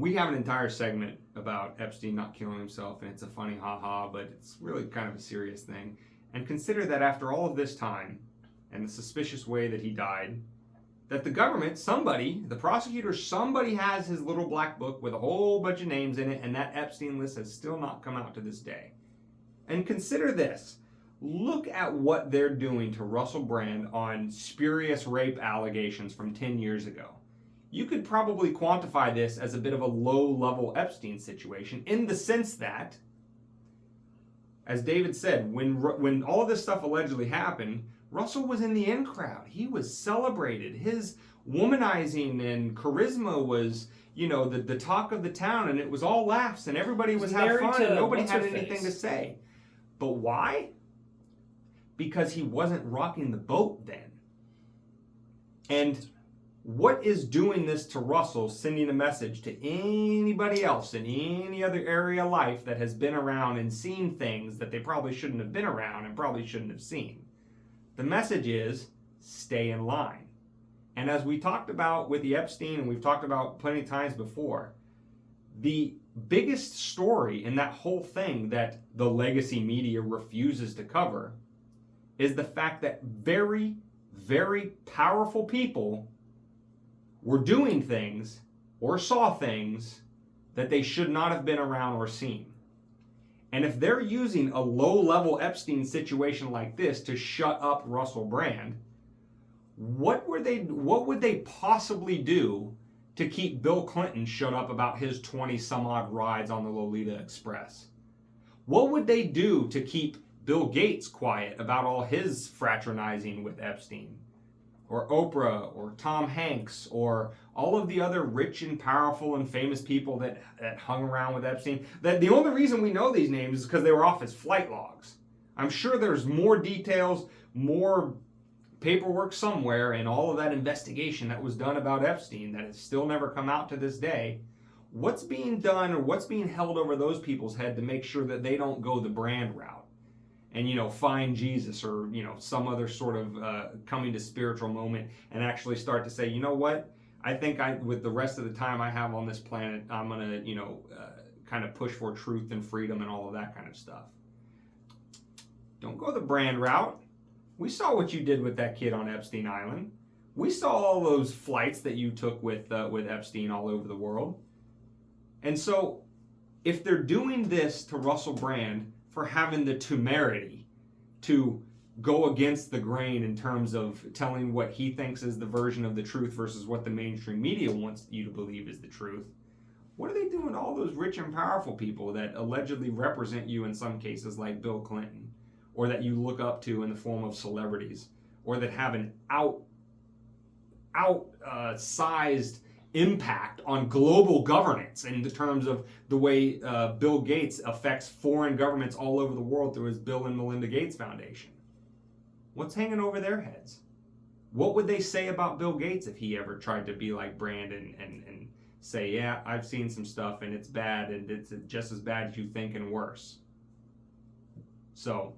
We have an entire segment about Epstein not killing himself, and it's a funny ha-ha, but it's really kind of a serious thing. And consider that after all of this time, and the suspicious way that he died, that the government, somebody, the prosecutor, somebody has his little black book with a whole bunch of names in it, and that Epstein list has still not come out to this day. And consider this. Look at what they're doing to Rusell Brand on spurious rape allegations from 10 years ago. You could probably quantify this as a bit of a low-level Epstein situation in the sense that, as David said, when all of this stuff allegedly happened, Rusell was in the in crowd. He was celebrated. His womanizing and charisma was, the talk of the town, and it was all laughs, and everybody was having fun, and nobody had anything to say. But why? Because he wasn't rocking the boat then. And what is doing this to Rusell, sending a message to anybody else in any other area of life that has been around and seen things that they probably shouldn't have been around and probably shouldn't have seen? The message is, stay in line. And as we talked about with the Epstein, and we've talked about plenty of times before, the biggest story in that whole thing that the legacy media refuses to cover is the fact that very, very powerful people were doing things or saw things that they should not have been around or seen. And if they're using a low-level Epstein situation like this to shut up Rusell Brand, what would they possibly do to keep Bill Clinton shut up about his 20-some-odd rides on the Lolita Express? What would they do to keep Bill Gates quiet about all his fraternizing with Epstein? Or Oprah, or Tom Hanks, or all of the other rich and powerful and famous people that hung around with Epstein. That the only reason we know these names is because they were off his flight logs. I'm sure there's more details, more paperwork somewhere in all of that investigation that was done about Epstein that has still never come out to this day. What's being done or what's being held over those people's head to make sure that they don't go the Brand route? And, find Jesus or, some other sort of coming to spiritual moment and actually start to say, you know what? I think with the rest of the time I have on this planet, I'm going to, kind of push for truth and freedom and all of that kind of stuff. Don't go the Brand route. We saw what you did with that kid on Epstein Island. We saw all those flights that you took with Epstein all over the world. And so if they're doing this to Rusell Brand for having the temerity to go against the grain in terms of telling what he thinks is the version of the truth versus what the mainstream media wants you to believe is the truth, what are they doing to all those rich and powerful people that allegedly represent you in some cases like Bill Clinton, or that you look up to in the form of celebrities, or that have an outsized impact on global governance in the terms of the way Bill Gates affects foreign governments all over the world through his Bill and Melinda Gates Foundation? What's hanging over their heads? What would they say about Bill Gates if he ever tried to be like Brand and say, yeah, I've seen some stuff and it's bad and it's just as bad as you think and worse? So,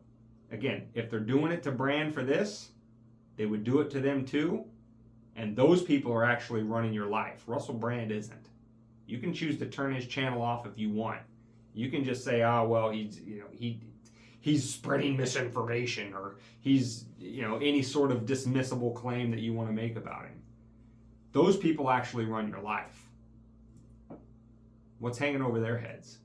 again, if they're doing it to Brand for this, they would do it to them too. And those people are actually running your life. Rusell Brand isn't. You can choose to turn his channel off if you want. You can just say, oh, well, he's spreading misinformation, or he's, any sort of dismissible claim that you want to make about him. Those people actually run your life. What's hanging over their heads?